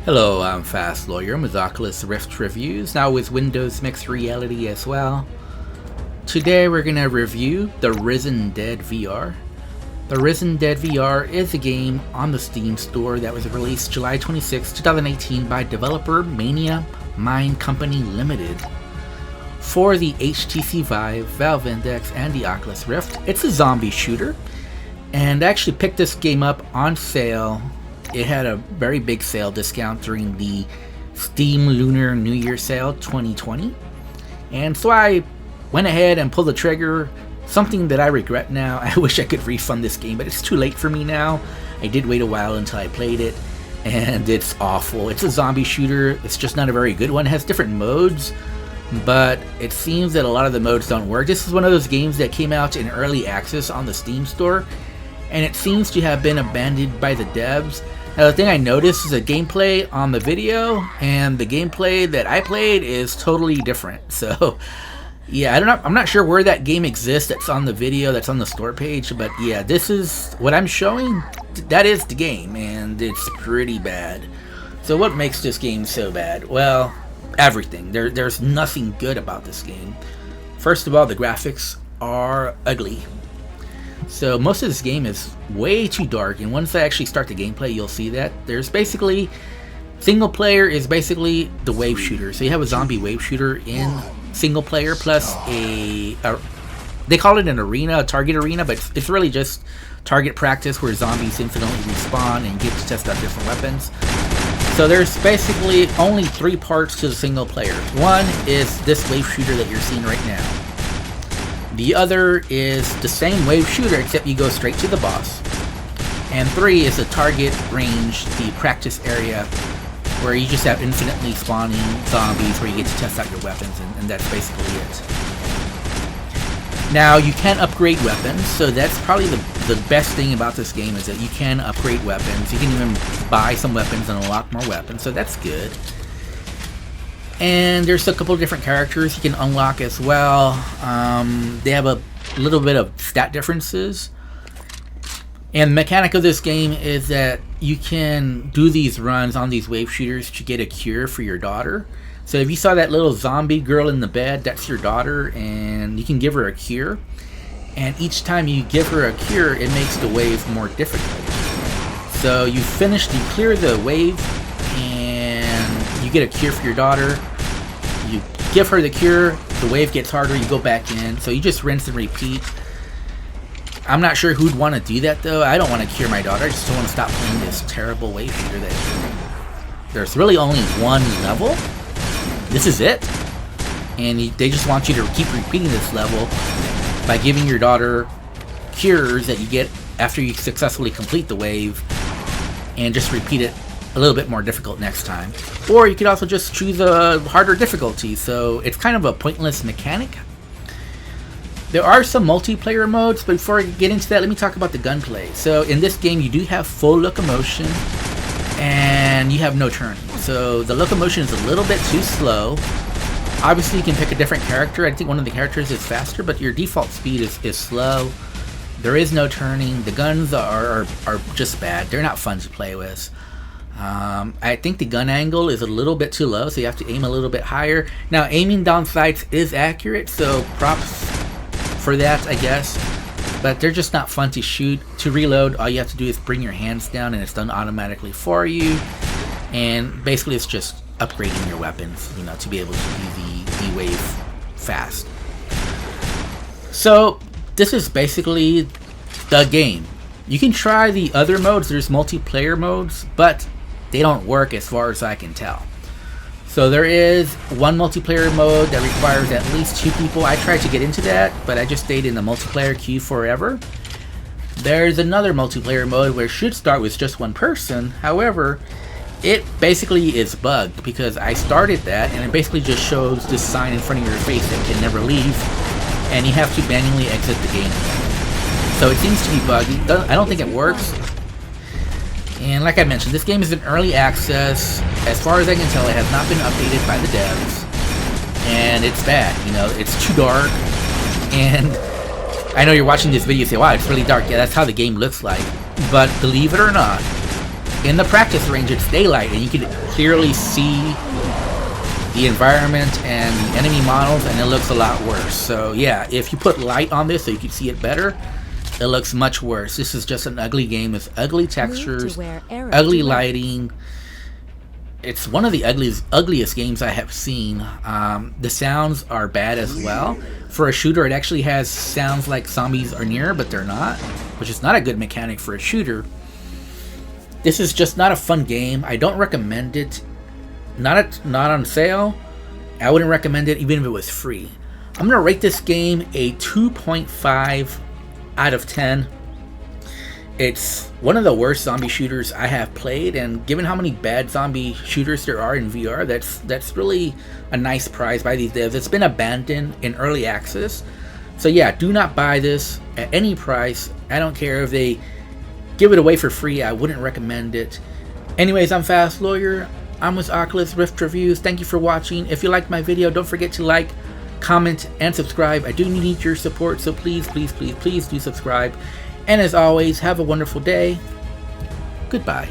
Hello, I'm Fast Lawyer with Oculus Rift Reviews, now with Windows Mixed Reality as well. Today we're going to review the RisenDead VR. The RisenDead VR is a game on the Steam store that was released July 26, 2018 by developer Maniamind Co Limited. For the HTC Vive, Valve Index, and the Oculus Rift, it's a zombie shooter, and I actually picked this game up on sale. It had a very big sale discount during the Steam Lunar New Year sale 2020. And so I went ahead and pulled the trigger, something that I regret now. I wish I could refund this game, but it's too late for me now. I did wait a while until I played it, and it's awful. It's a zombie shooter. It's just not a very good one. It has different modes, but it seems that a lot of the modes don't work. This is one of those games that came out in early access on the Steam store, and it seems to have been abandoned by the devs. Now, the thing I noticed is the gameplay on the video and the gameplay that I played is totally different. So, yeah, I'm not sure where that game exists that's on the video, that's on the store page. But yeah, this is what I'm showing. That is the game, and it's pretty bad. So what makes this game so bad? Well, everything. There's nothing good about this game. First of all, the graphics are ugly. So most of this game is way too dark, and once I actually start the gameplay, you'll see that there's basically single player is basically the wave shooter. So you have a zombie wave shooter in single player plus a they call it an arena, a target arena, but it's really just target practice where zombies infinitely respawn and get to test out different weapons. So there's basically only three parts to the single player. One is this wave shooter that you're seeing right now. The other is the same wave shooter, except you go straight to the boss. And three is the target range, the practice area, where you just have infinitely spawning zombies where you get to test out your weapons, and that's basically it. Now, you can upgrade weapons, so that's probably the best thing about this game is that you can upgrade weapons. You can even buy some weapons and unlock more weapons, so that's good. And there's a couple of different characters you can unlock as well. They have a little bit of stat differences. And the mechanic of this game is that you can do these runs on these wave shooters to get a cure for your daughter. So if you saw that little zombie girl in the bed, that's your daughter, and you can give her a cure. And each time you give her a cure, it makes the wave more difficult. So you clear the wave, and you get a cure for your daughter. You give her the cure, the wave gets harder, you go back in. So you just rinse and repeat. I'm not sure who'd want to do that though. I don't want to cure my daughter. I just don't want to stop playing this terrible wave shooter there's really only one level. This is it. And they just want you to keep repeating this level by giving your daughter cures that you get after you successfully complete the wave, and just repeat it a little bit more difficult next time. Or you could also just choose a harder difficulty, so it's kind of a pointless mechanic. There are some multiplayer modes, but before I get into that, let me talk about the gunplay. So in this game, you do have full locomotion, and you have no turning. So the locomotion is a little bit too slow. Obviously, you can pick a different character. I think one of the characters is faster, but your default speed is slow. There is no turning. The guns are just bad. They're not fun to play with. I think the gun angle is a little bit too low, so you have to aim a little bit higher. Now, aiming down sights is accurate, so props for that, I guess. But they're just not fun to shoot. To reload, all you have to do is bring your hands down, and it's done automatically for you. And basically, it's just upgrading your weapons, to be able to do the wave fast. So, this is basically the game. You can try the other modes. There's multiplayer modes, but they don't work as far as I can tell. So there is one multiplayer mode that requires at least 2 people. I tried to get into that, but I just stayed in the multiplayer queue forever. There's another multiplayer mode where it should start with just 1 person. However, it basically is bugged because I started that, and it basically just shows this sign in front of your face that can never leave, and you have to manually exit the game. So it seems to be buggy. I don't think it works. And like I mentioned, this game is in early access. As far as I can tell, it has not been updated by the devs. And it's bad, it's too dark. And I know you're watching this video and say, wow, it's really dark. Yeah, that's how the game looks like. But believe it or not, in the practice range, it's daylight, and you can clearly see the environment and the enemy models, and it looks a lot worse. So yeah, if you put light on this so you can see it better, it looks much worse. This is just an ugly game with ugly textures, ugly lighting. It's one of the ugliest games I have seen. The sounds are bad as well. For a shooter, it actually has sounds like zombies are near, but they're not, which is not a good mechanic for a shooter. This is just not a fun game. I don't recommend it. Not on sale. I wouldn't recommend it even if it was free. I'm going to rate this game a 2.5 out of 10. It's one of the worst zombie shooters I have played, and given how many bad zombie shooters there are in VR, that's really a nice prize by these devs. It's been abandoned in early access. So yeah, do not buy this at any price. I don't care if they give it away for free. I wouldn't recommend it. Anyways, I'm Fast Lawyer. I'm with Oculus Rift Reviews. Thank you for watching. If you liked my video, don't forget to like, comment, and subscribe. I do need your support, so please, please, please, please do subscribe. And as always, have a wonderful day. Goodbye.